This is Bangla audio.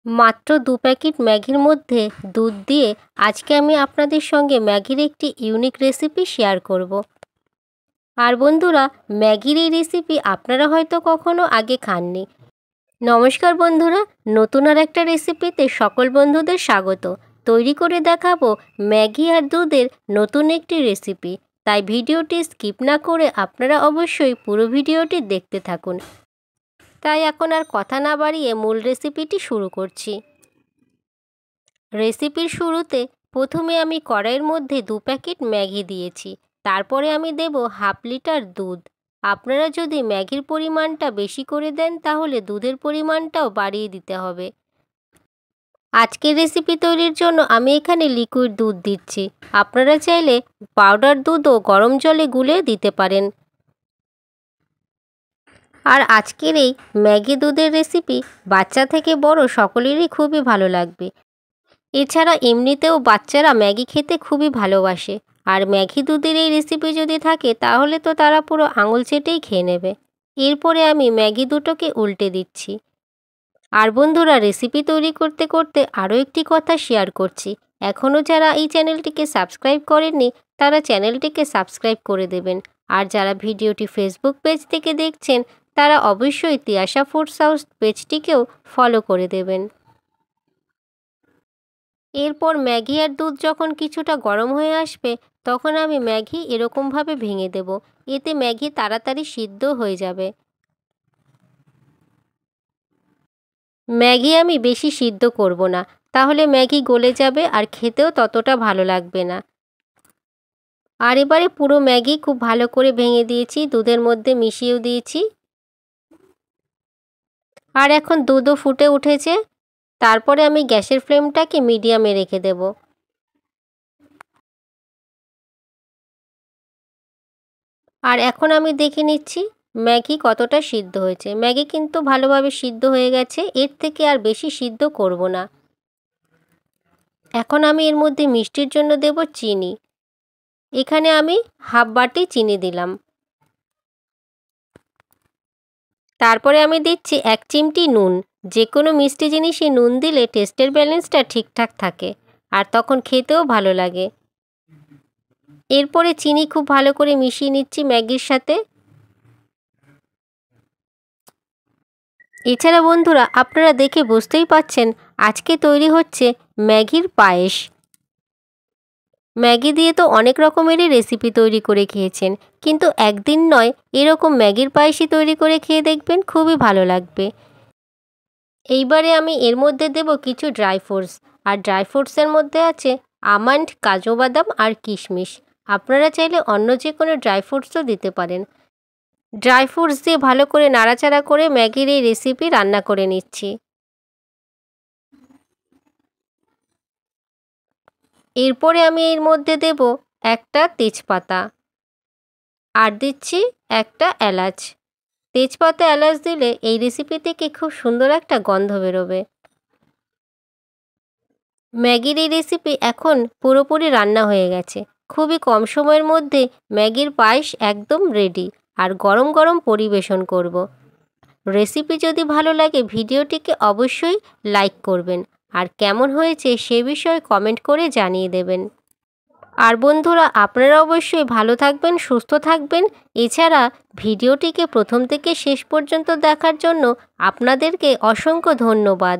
মাত্র 2 প্যাকেট ম্যাগির মধ্যে দুধ দিয়ে আজকে আমি আপনাদের সঙ্গে ম্যাগির একটি ইউনিক রেসিপি শেয়ার করব। আর বন্ধুরা, ম্যাগির এই রেসিপি আপনারা হয়তো কখনো আগে খাননি। নমস্কার বন্ধুরা, নতুন আর একটা রেসিপিতে সকল বন্ধুদের স্বাগত। তৈরি করে দেখাবো ম্যাগি আর দুধের নতুন একটি রেসিপি। তাই ভিডিওটি স্কিপ না করে আপনারা অবশ্যই পুরো ভিডিওটি দেখতে থাকুন। তাই এখন আর কথা না বাড়িয়ে মূল রেসিপিটি শুরু করছি। রেসিপির শুরুতে প্রথমে আমি কড়াইয়ের মধ্যে 2 প্যাকেট ম্যাগি দিয়েছি। তারপরে আমি দেব হাফ লিটার দুধ। আপনারা যদি ম্যাগির পরিমাণটা বেশি করে দেন তাহলে দুধের পরিমাণটাও বাড়িয়ে দিতে হবে। আজকের রেসিপি তৈরির জন্য আমি এখানে লিকুইড দুধ দিচ্ছি। আপনারা চাইলে পাউডার দুধও গরম জলে গুলে দিতে পারেন। আর আজকের এই ম্যাগি দুধের রেসিপি বাচ্চা থেকে বড় সকলেরই খুবই ভালো লাগবে। এছাড়া এমনিতেও বাচ্চারা ম্যাগি খেতে খুবই ভালোবাসে। আর ম্যাগি দুধের এই রেসিপি যদি থাকে তাহলে তো তারা পুরো আঙুল চেটেই খেয়ে নেবে। এরপরে আমি ম্যাগি দুটোকে উল্টে দিচ্ছি। আর বন্ধুরা, রেসিপি তৈরি করতে করতে আরও একটি কথা শেয়ার করছি। এখনও যারা এই চ্যানেলটিকে সাবস্ক্রাইব করেননি তারা চ্যানেলটিকে সাবস্ক্রাইব করে দেবেন। আর যারা ভিডিওটি ফেসবুক পেজ থেকে দেখছেন তারা অবশ্যই তিয়াশা ফুডস হাউস পেজটিকেও ফলো করে দেবেন। এরপর ম্যাগি আর দুধ যখন কিছুটা গরম হয়ে আসবে তখন আমি ম্যাগি এরকমভাবে ভেঙে দেব। এতে ম্যাগি তাড়াতাড়ি সিদ্ধ হয়ে যাবে। ম্যাগি আমি বেশি সিদ্ধ করব না, তাহলে ম্যাগি গলে যাবে আর খেতেও ততটা ভালো লাগবে না। আর এবারে পুরো ম্যাগি খুব ভালো করে ভেঙে দিয়েছি, দুধের মধ্যে মিশিয়েও দিয়েছি। আর এখন দুধও ফুটে উঠেছে। তারপরে আমি গ্যাসের ফ্লেমটাকে মিডিয়ামে রেখে দেব। আর এখন আমি দেখে নিচ্ছি ম্যাগি কতটা সিদ্ধ হয়েছে। ম্যাগি কিন্তু ভালোভাবে সিদ্ধ হয়ে গেছে, এর থেকে আর বেশি সিদ্ধ করব না। এখন আমি এর মধ্যে মিষ্টির জন্য দেব চিনি। এখানে আমি হাফ বাটি চিনি দিলাম। তারপরে আমি দিচ্ছি 1 চিমটি নুন। যে কোনো মিষ্টি জিনিসে নুন দিলে টেস্টের ব্যালেন্সটা ঠিকঠাক থাকে আর তখন খেতেও ভালো লাগে। এরপরে চিনি খুব ভালো করে মিশিয়ে নিচ্ছি ম্যাগির সাথে। এছাড়া বন্ধুরা, আপনারা দেখে বুঝতেই পাচ্ছেন আজকে তৈরি হচ্ছে ম্যাগির পায়েস। ম্যাগি দিয়ে তো অনেক রকমেরই রেসিপি তৈরি করে খেয়েছেন, কিন্তু একদিন নয় এরকম ম্যাগির পায়েসই তৈরি করে খেয়ে দেখবেন, খুবই ভালো লাগবে। এইবারে আমি এর মধ্যে দেব কিছু ড্রাই ফ্রুটস। আর ড্রাই ফ্রুটসের মধ্যে আছে আমন্ড, কাজু বাদাম আর কিশমিশ। আপনারা চাইলে অন্য যে কোনো ড্রাই ফ্রুটসও দিতে পারেন। ড্রাই ফ্রুটস দিয়ে ভালো করে নাড়াচাড়া করে ম্যাগির এই রেসিপি রান্না করে নিচ্ছি। এরপরে আমি এর মধ্যে দেব একটা তেজপাতা আর দিচ্ছি একটা এলাচ। তেজপাতা এলাচ দিলে এই রেসিপি থেকে খুব সুন্দর একটা গন্ধ বেরোবে। ম্যাগির এই রেসিপি এখন পুরোপুরি রান্না হয়ে গেছে। খুবই কম সময়ের মধ্যে ম্যাগির পায়েস একদম রেডি আর গরম গরম পরিবেশন করব। রেসিপি যদি ভালো লাগে ভিডিওটিকে অবশ্যই লাইক করবেন আর কেমন হয়েছে সে বিষয়ে কমেন্ট করে জানিয়ে দেবেন। আর বন্ধুরা, আপনারা অবশ্যই ভালো থাকবেন, সুস্থ থাকবেন। এছাড়া ভিডিওটিকে প্রথম থেকে শেষ পর্যন্ত দেখার জন্য আপনাদেরকে অসংখ্য ধন্যবাদ।